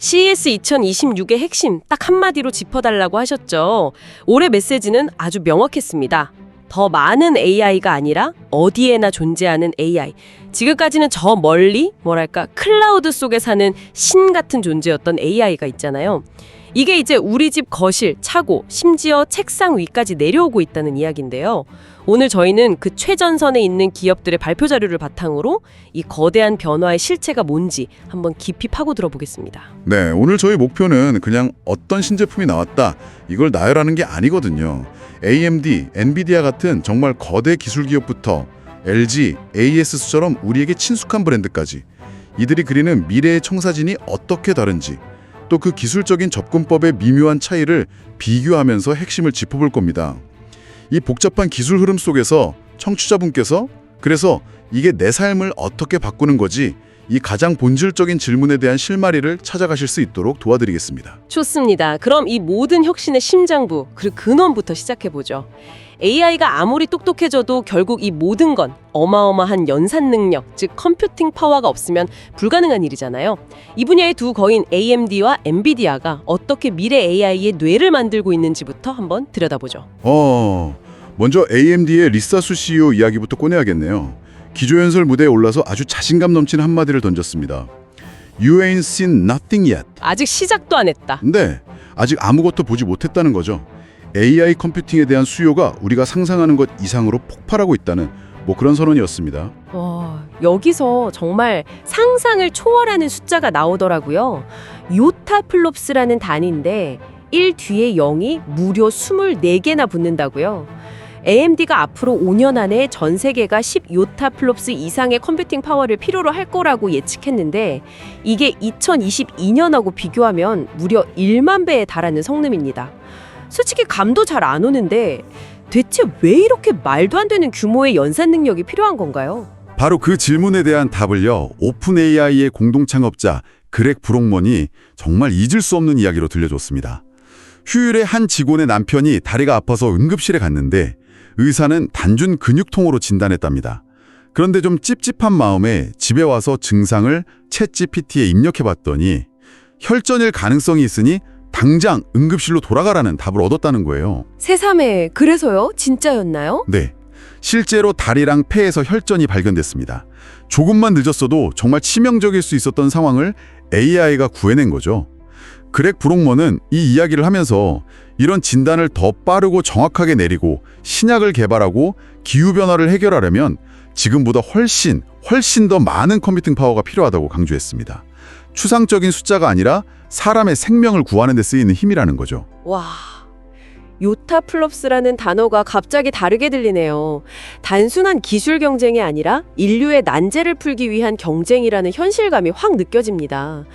CES 2026의 핵심 딱 한마디로 짚어달라고 하셨죠. 올해 메시지는 아주 명확했습니다. 더 많은 AI가 아니라 어디에나 존재하는 AI. 지금까지는 저 멀리, 클라우드 속에 사는 신 같은 존재였던 AI가 있잖아요. 이게 이제 우리 집 거실, 차고, 심지어 책상 위까지 내려오고 있다는 이야기인데요. 오늘 저희는 그 최전선에 있는 기업들의 발표 자료를 바탕으로 이 거대한 변화의 실체가 뭔지 한번 깊이 파고 들어보겠습니다. 네, 오늘 저희 목표는 그냥 어떤 신제품이 나왔다, 이걸 나열하는 게 아니거든요. AMD, 엔비디아 같은 정말 거대 기술 기업부터 LG, AS처럼 우리에게 친숙한 브랜드까지 이들이 그리는 미래의 청사진이 어떻게 다른지, 또 그 기술적인 접근법의 미묘한 차이를 비교하면서 핵심을 짚어볼 겁니다. 이 복잡한 기술 흐름 속에서 청취자분께서 그래서 이게 내 삶을 어떻게 바꾸는 거지? 이 가장 본질적인 질문에 대한 실마리를 찾아가실 수 있도록 도와드리겠습니다. 좋습니다. 그럼 이 모든 혁신의 심장부, 그리고 근원부터 시작해보죠. AI가 아무리 똑똑해져도 결국 이 모든 건 어마어마한 연산 능력, 즉 컴퓨팅 파워가 없으면 불가능한 일이잖아요. 이 분야의 두 거인 AMD와 엔비디아가 어떻게 미래 AI의 뇌를 만들고 있는지부터 한번 들여다보죠. 먼저 AMD의 리사수 CEO 이야기부터 꺼내야겠네요. 기조연설 무대에 올라서 아주 자신감 넘치는 한마디를 던졌습니다. You ain't seen nothing yet. 아직 시작도 안 했다. 네, 아직 아무것도 보지 못했다는 거죠. AI 컴퓨팅에 대한 수요가 우리가 상상하는 것 이상으로 폭발하고 있다는 그런 선언이었습니다. 여기서 정말 상상을 초월하는 숫자가 나오더라고요. 요타플롭스라는 단위인데 1 뒤에 0이 무려 24개나 붙는다고요. AMD가 앞으로 5년 안에 전 세계가 10요타플롭스 이상의 컴퓨팅 파워를 필요로 할 거라고 예측했는데 이게 2022년하고 비교하면 무려 1만 배에 달하는 성능입니다. 솔직히 감도 잘 안 오는데 대체 왜 이렇게 말도 안 되는 규모의 연산 능력이 필요한 건가요? 바로 그 질문에 대한 답을요, 오픈 AI의 공동 창업자 그렉 브록먼이 정말 잊을 수 없는 이야기로 들려줬습니다. 휴일에 한 직원의 남편이 다리가 아파서 응급실에 갔는데 의사는 단순 근육통으로 진단했답니다. 그런데 좀 찝찝한 마음에 집에 와서 증상을 챗GPT에 입력해봤더니 혈전일 가능성이 있으니 당장 응급실로 돌아가라는 답을 얻었다는 거예요. 세상에, 그래서요? 진짜였나요? 네, 실제로 다리랑 폐에서 혈전이 발견됐습니다. 조금만 늦었어도 정말 치명적일 수 있었던 상황을 AI가 구해낸 거죠. 그렉 브록먼은 이 이야기를 하면서 이런 진단을 더 빠르고 정확하게 내리고 신약을 개발하고 기후변화를 해결하려면 지금보다 훨씬 더 많은 컴퓨팅 파워가 필요하다고 강조했습니다. 추상적인 숫자가 아니라 사람의 생명을 구하는 데 쓰이는 힘이라는 거죠. 와, 요타플롭스라는 단어가 갑자기 다르게 들리네요. 단순한 기술 경쟁이 아니라 인류의 난제를 풀기 위한 경쟁이라는 현실감이 확 느껴집니다.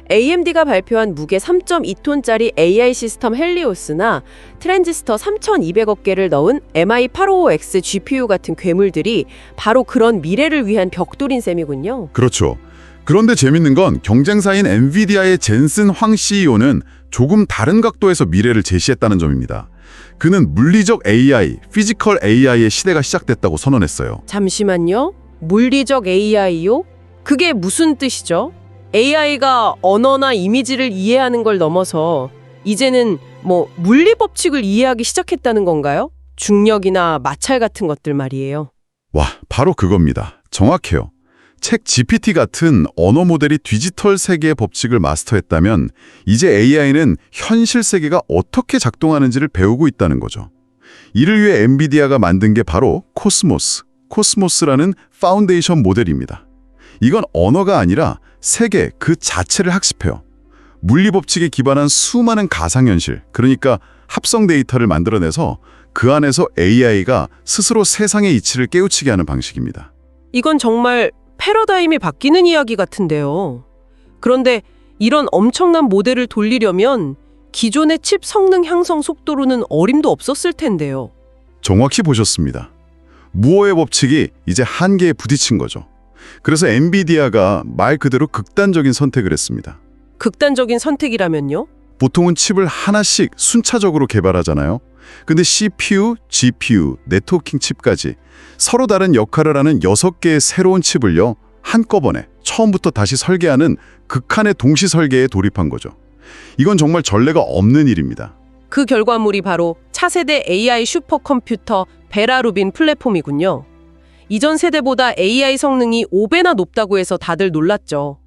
AMD가 발표한 무게 3.2톤짜리 AI 시스템 헬리오스나 트랜지스터 3,200억 개를 넣은 MI855X GPU 같은 괴물들이 바로 그런 미래를 위한 벽돌인 셈이군요. 그렇죠. 그런데 재밌는 건 경쟁사인 엔비디아의 젠슨 황 CEO는 조금 다른 각도에서 미래를 제시했다는 점입니다. 그는 물리적 AI, 피지컬 AI의 시대가 시작됐다고 선언했어요. 잠시만요. 물리적 AI요? 그게 무슨 뜻이죠? AI가 언어나 이미지를 이해하는 걸 넘어서 이제는 물리 법칙을 이해하기 시작했다는 건가요? 중력이나 마찰 같은 것들 말이에요. 와, 바로 그겁니다. 정확해요. 책 GPT 같은 언어 모델이 디지털 세계의 법칙을 마스터했다면 이제 AI는 현실 세계가 어떻게 작동하는지를 배우고 있다는 거죠. 이를 위해 엔비디아가 만든 게 바로 코스모스라는 파운데이션 모델입니다. 이건 언어가 아니라 세계 그 자체를 학습해요. 물리 법칙에 기반한 수많은 가상현실, 그러니까 합성 데이터를 만들어내서 그 안에서 AI가 스스로 세상의 이치를 깨우치게 하는 방식입니다. 이건 정말 패러다임이 바뀌는 이야기 같은데요. 그런데 이런 엄청난 모델을 돌리려면 기존의 칩 성능 향상 속도로는 어림도 없었을 텐데요. 정확히 보셨습니다. 무어의 법칙이 이제 한계에 부딪힌 거죠. 그래서 엔비디아가 말 그대로 극단적인 선택을 했습니다. 극단적인 선택이라면요? 보통은 칩을 하나씩 순차적으로 개발하잖아요. 근데 CPU, GPU, 네트워킹 칩까지 서로 다른 역할을 하는 6개의 새로운 칩을요, 한꺼번에 처음부터 다시 설계하는 극한의 동시 설계에 돌입한 거죠. 이건 정말 전례가 없는 일입니다. 그 결과물이 바로 차세대 AI 슈퍼컴퓨터 베라 루빈 플랫폼이군요. 이전 세대보다 AI 성능이 5배나 높다고 해서 다들 놀랐죠.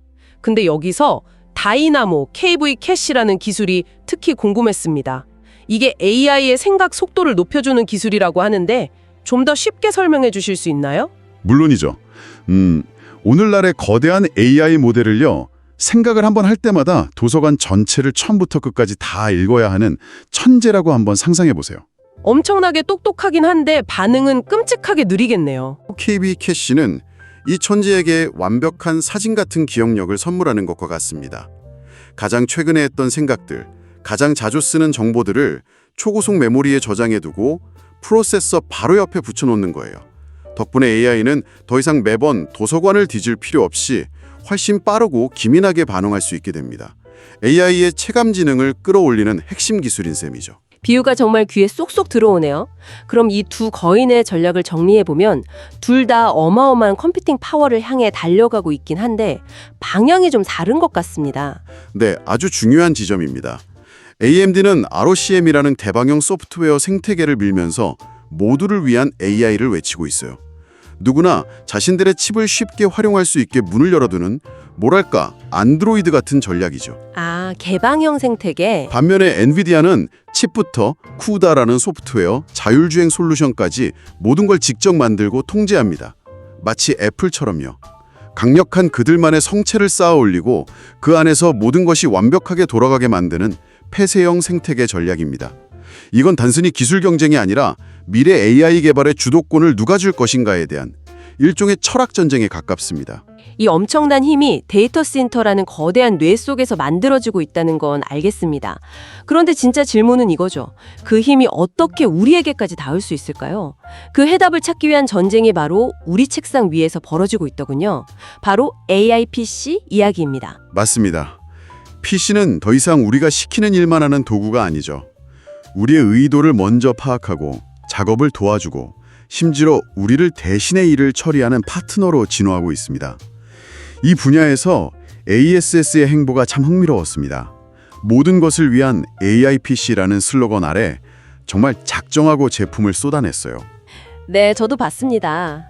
근데 여기서 다이나모 KV 캐시라는 기술이 특히 궁금했습니다. 이게 AI의 생각 속도를 높여주는 기술이라고 하는데 좀 더 쉽게 설명해 주실 수 있나요? 물론이죠. 오늘날의 거대한 AI 모델을요, 생각을 한번 할 때마다 도서관 전체를 처음부터 끝까지 다 읽어야 하는 천재라고 한번 상상해 보세요. 엄청나게 똑똑하긴 한데 반응은 끔찍하게 느리겠네요. KB 캐시는 이 천재에게 완벽한 사진 같은 기억력을 선물하는 것과 같습니다. 가장 최근에 했던 생각들, 가장 자주 쓰는 정보들을 초고속 메모리에 저장해두고 프로세서 바로 옆에 붙여놓는 거예요. 덕분에 AI는 더 이상 매번 도서관을 뒤질 필요 없이 훨씬 빠르고 기민하게 반응할 수 있게 됩니다. AI의 체감 지능을 끌어올리는 핵심 기술인 셈이죠. 비유가 정말 귀에 쏙쏙 들어오네요. 그럼 이 두 거인의 전략을 정리해보면 둘 다 어마어마한 컴퓨팅 파워를 향해 달려가고 있긴 한데 방향이 좀 다른 것 같습니다. 네, 아주 중요한 지점입니다. AMD는 ROCm이라는 대방형 소프트웨어 생태계를 밀면서 모두를 위한 AI를 외치고 있어요. 누구나 자신들의 칩을 쉽게 활용할 수 있게 문을 열어두는 뭐랄까 안드로이드 같은 전략이죠. 아, 개방형 생태계. 반면에 엔비디아는 칩부터 쿠다라는 소프트웨어, 자율주행 솔루션까지 모든 걸 직접 만들고 통제합니다. 마치 애플처럼요. 강력한 그들만의 성체를 쌓아 올리고 그 안에서 모든 것이 완벽하게 돌아가게 만드는 폐쇄형 생태계 전략입니다. 이건 단순히 기술 경쟁이 아니라 미래 AI 개발의 주도권을 누가 줄 것인가에 대한 일종의 철학 전쟁에 가깝습니다. 이 엄청난 힘이 데이터 센터라는 거대한 뇌 속에서 만들어지고 있다는 건 알겠습니다. 그런데 진짜 질문은 이거죠. 그 힘이 어떻게 우리에게까지 닿을 수 있을까요? 그 해답을 찾기 위한 전쟁이 바로 우리 책상 위에서 벌어지고 있더군요. 바로 AI PC 이야기입니다. 맞습니다. PC는 더 이상 우리가 시키는 일만 하는 도구가 아니죠. 우리의 의도를 먼저 파악하고 작업을 도와주고 심지어 우리를 대신의 일을 처리하는 파트너로 진화하고 있습니다. 이 분야에서 ASS의 행보가 참 흥미로웠습니다. 모든 것을 위한 AI PC라는 슬로건 아래 정말 작정하고 제품을 쏟아냈어요. 네, 저도 봤습니다.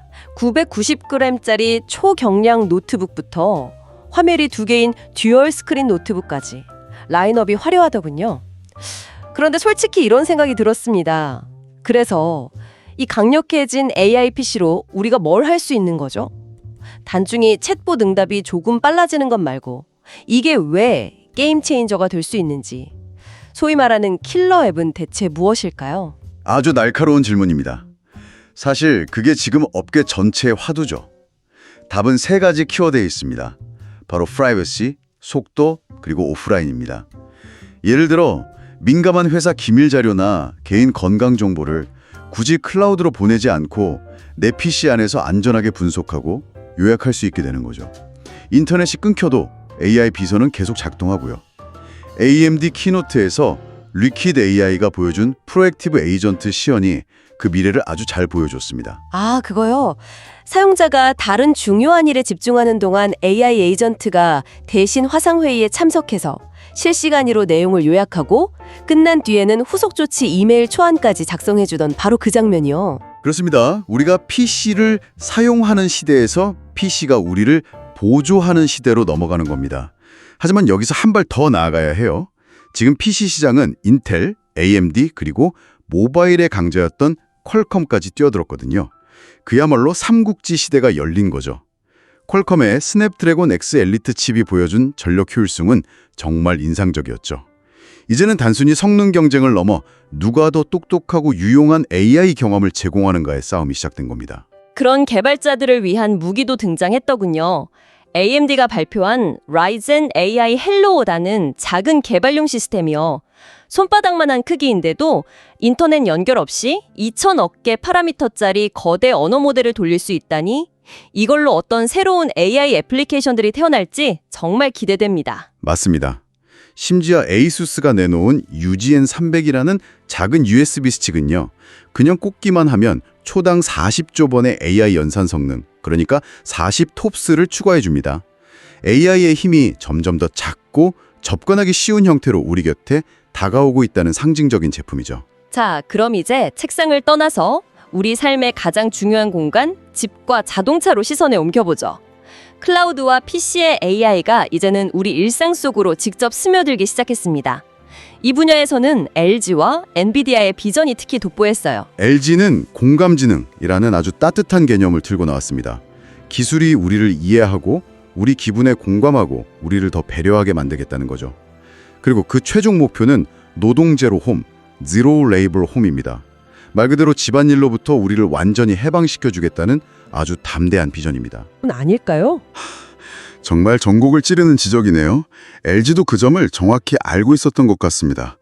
990g짜리 초경량 노트북부터 화면이 2개인 듀얼 스크린 노트북까지 라인업이 화려하더군요. 그런데 솔직히 이런 생각이 들었습니다. 그래서 이 강력해진 AI PC로 우리가 뭘 할 수 있는 거죠? 단중히 챗봇 응답이 조금 빨라지는 것 말고 이게 왜 게임 체인저가 될 수 있는지, 소위 말하는 킬러 앱은 대체 무엇일까요? 아주 날카로운 질문입니다. 사실 그게 지금 업계 전체의 화두죠. 답은 3가지 키워드에 있습니다. 바로 프라이버시, 속도, 그리고 오프라인입니다. 예를 들어 민감한 회사 기밀 자료나 개인 건강 정보를 굳이 클라우드로 보내지 않고 내 PC 안에서 안전하게 분석하고 요약할 수 있게 되는 거죠. 인터넷이 끊겨도 AI 비서는 계속 작동하고요. AMD 키노트에서 리퀴드 AI가 보여준 프로액티브 에이전트 시연이 그 미래를 아주 잘 보여줬습니다. 아, 그거요. 사용자가 다른 중요한 일에 집중하는 동안 AI 에이전트가 대신 화상회의에 참석해서 실시간으로 내용을 요약하고 끝난 뒤에는 후속 조치 이메일 초안까지 작성해주던 바로 그 장면이요. 그렇습니다. 우리가 PC를 사용하는 시대에서 PC가 우리를 보조하는 시대로 넘어가는 겁니다. 하지만 여기서 한 발 더 나아가야 해요. 지금 PC 시장은 인텔, AMD 그리고 모바일의 강자였던 퀄컴까지 뛰어들었거든요. 그야말로 삼국지 시대가 열린 거죠. 퀄컴의 스냅드래곤 X 엘리트 칩이 보여준 전력 효율성은 정말 인상적이었죠. 이제는 단순히 성능 경쟁을 넘어 누가 더 똑똑하고 유용한 AI 경험을 제공하는가의 싸움이 시작된 겁니다. 그런 개발자들을 위한 무기도 등장했더군요. AMD가 발표한 Ryzen AI Hello라는 작은 개발용 시스템이요. 손바닥만한 크기인데도 인터넷 연결 없이 2000억 개 파라미터짜리 거대 언어 모델을 돌릴 수 있다니 이걸로 어떤 새로운 AI 애플리케이션들이 태어날지 정말 기대됩니다. 맞습니다. 심지어 에이수스가 내놓은 UGN300이라는 작은 USB 스틱은요. 그냥 꽂기만 하면 초당 40조 번의 AI 연산 성능, 그러니까 40톱스를 추가해 줍니다. AI의 힘이 점점 더 작고 접근하기 쉬운 형태로 우리 곁에 다가오고 있다는 상징적인 제품이죠. 자, 그럼 이제 책상을 떠나서 우리 삶의 가장 중요한 공간, 집과 자동차로 시선을 옮겨보죠. 클라우드와 PC의 AI가 이제는 우리 일상 속으로 직접 스며들기 시작했습니다. 이 분야에서는 LG와 엔비디아의 비전이 특히 돋보였어요. LG는 공감지능이라는 아주 따뜻한 개념을 들고 나왔습니다. 기술이 우리를 이해하고 우리 기분에 공감하고 우리를 더 배려하게 만들겠다는 거죠. 그리고 그 최종 목표는 노동 제로 홈, Zero Labor Home입니다. 말 그대로 집안일로부터 우리를 완전히 해방시켜주겠다는 아주 담대한 비전입니다. 아닐까요? 정말 전곡을 찌르는 지적이네요. LG도 그 점을 정확히 알고 있었던 것 같습니다.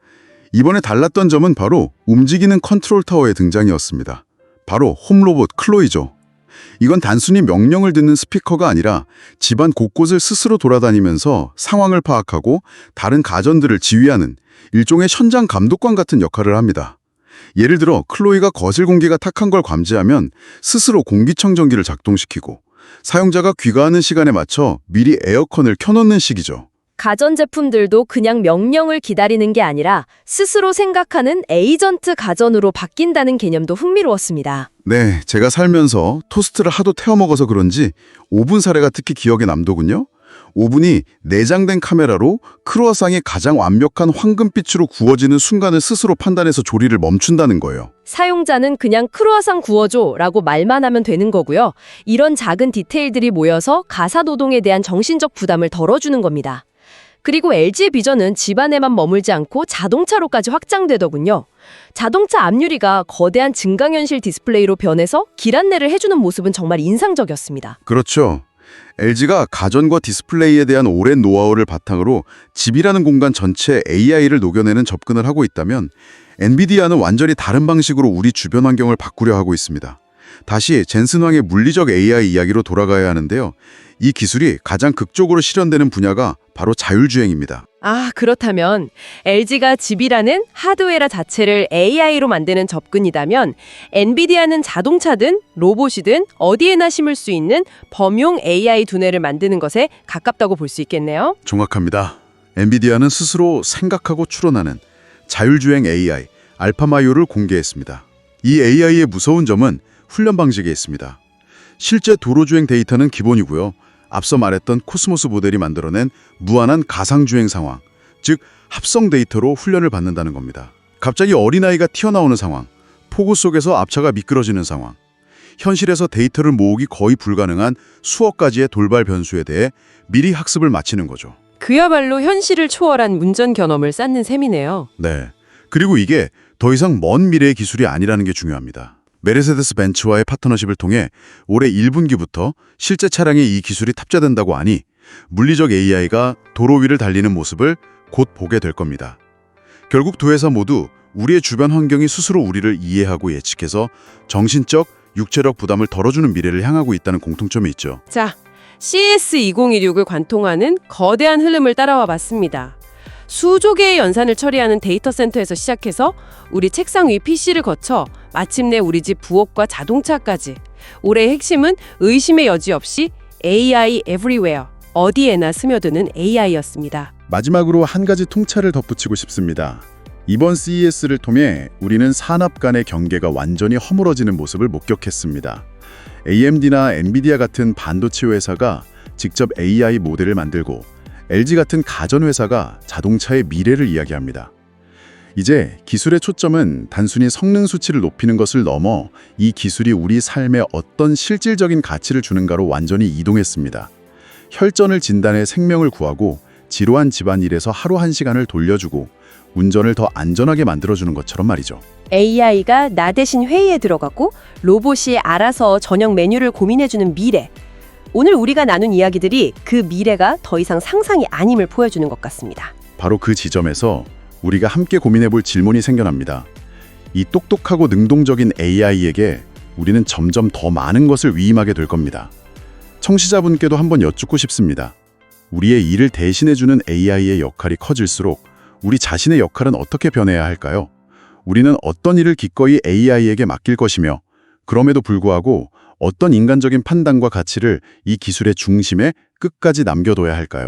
이번에 달랐던 점은 바로 움직이는 컨트롤 타워의 등장이었습니다. 바로 홈로봇 클로이죠. 이건 단순히 명령을 듣는 스피커가 아니라 집안 곳곳을 스스로 돌아다니면서 상황을 파악하고 다른 가전들을 지휘하는 일종의 현장 감독관 같은 역할을 합니다. 예를 들어 클로이가 거실 공기가 탁한 걸 감지하면 스스로 공기청정기를 작동시키고 사용자가 귀가하는 시간에 맞춰 미리 에어컨을 켜놓는 식이죠. 가전제품들도 그냥 명령을 기다리는 게 아니라 스스로 생각하는 에이전트 가전으로 바뀐다는 개념도 흥미로웠습니다. 네, 제가 살면서 토스트를 하도 태워 먹어서 그런지 오븐 사례가 특히 기억에 남더군요. 오븐이 내장된 카메라로 크루아상이 가장 완벽한 황금빛으로 구워지는 순간을 스스로 판단해서 조리를 멈춘다는 거예요. 사용자는 그냥 크루아상 구워줘 라고 말만 하면 되는 거고요. 이런 작은 디테일들이 모여서 가사노동에 대한 정신적 부담을 덜어주는 겁니다. 그리고 LG의 비전은 집안에만 머물지 않고 자동차로까지 확장되더군요. 자동차 앞유리가 거대한 증강현실 디스플레이로 변해서 길 안내를 해주는 모습은 정말 인상적이었습니다. 그렇죠. LG가 가전과 디스플레이에 대한 오랜 노하우를 바탕으로 집이라는 공간 전체에 AI를 녹여내는 접근을 하고 있다면 엔비디아는 완전히 다른 방식으로 우리 주변 환경을 바꾸려 하고 있습니다. 다시 젠슨 황의 물리적 AI 이야기로 돌아가야 하는데요. 이 기술이 가장 극적으로 실현되는 분야가 바로 자율주행입니다. 아, 그렇다면 LG가 집이라는 하드웨어 자체를 AI로 만드는 접근이라면 엔비디아는 자동차든 로봇이든 어디에나 심을 수 있는 범용 AI 두뇌를 만드는 것에 가깝다고 볼 수 있겠네요. 정확합니다. 엔비디아는 스스로 생각하고 추론하는 자율주행 AI 알파마요를 공개했습니다. 이 AI의 무서운 점은 훈련 방식에 있습니다. 실제 도로주행 데이터는 기본이고요. 앞서 말했던 코스모스 모델이 만들어낸 무한한 가상주행 상황, 즉 합성 데이터로 훈련을 받는다는 겁니다. 갑자기 어린아이가 튀어나오는 상황, 폭우 속에서 앞차가 미끄러지는 상황, 현실에서 데이터를 모으기 거의 불가능한 수억 가지의 돌발 변수에 대해 미리 학습을 마치는 거죠. 그야말로 현실을 초월한 운전 경험을 쌓는 셈이네요. 네. 그리고 이게 더 이상 먼 미래의 기술이 아니라는 게 중요합니다. 메르세데스 벤츠와의 파트너십을 통해 올해 1분기부터 실제 차량에 이 기술이 탑재된다고 하니 물리적 AI가 도로 위를 달리는 모습을 곧 보게 될 겁니다. 결국 두 회사 모두 우리의 주변 환경이 스스로 우리를 이해하고 예측해서 정신적, 육체적 부담을 덜어주는 미래를 향하고 있다는 공통점이 있죠. 자, CES 2016을 관통하는 거대한 흐름을 따라와 봤습니다. 수조 개의 연산을 처리하는 데이터 센터에서 시작해서 우리 책상 위 PC를 거쳐 마침내 우리 집 부엌과 자동차까지. 올해의 핵심은 의심의 여지 없이 AI everywhere, 어디에나 스며드는 AI였습니다. 마지막으로 한 가지 통찰을 덧붙이고 싶습니다. 이번 CES를 통해 우리는 산업 간의 경계가 완전히 허물어지는 모습을 목격했습니다. AMD나 엔비디아 같은 반도체 회사가 직접 AI 모델을 만들고 LG 같은 가전 회사가 자동차의 미래를 이야기합니다. 이제 기술의 초점은 단순히 성능 수치를 높이는 것을 넘어 이 기술이 우리 삶에 어떤 실질적인 가치를 주는가로 완전히 이동했습니다. 혈전을 진단해 생명을 구하고 지루한 집안일에서 하루 한 시간을 돌려주고 운전을 더 안전하게 만들어주는 것처럼 말이죠. AI가 나 대신 회의에 들어가고 로봇이 알아서 저녁 메뉴를 고민해주는 미래. 오늘 우리가 나눈 이야기들이 그 미래가 더 이상 상상이 아님을 보여주는 것 같습니다. 바로 그 지점에서 우리가 함께 고민해볼 질문이 생겨납니다. 이 똑똑하고 능동적인 AI에게 우리는 점점 더 많은 것을 위임하게 될 겁니다. 청취자분께도 한번 여쭙고 싶습니다. 우리의 일을 대신해주는 AI의 역할이 커질수록 우리 자신의 역할은 어떻게 변해야 할까요? 우리는 어떤 일을 기꺼이 AI에게 맡길 것이며 그럼에도 불구하고 어떤 인간적인 판단과 가치를 이 기술의 중심에 끝까지 남겨둬야 할까요?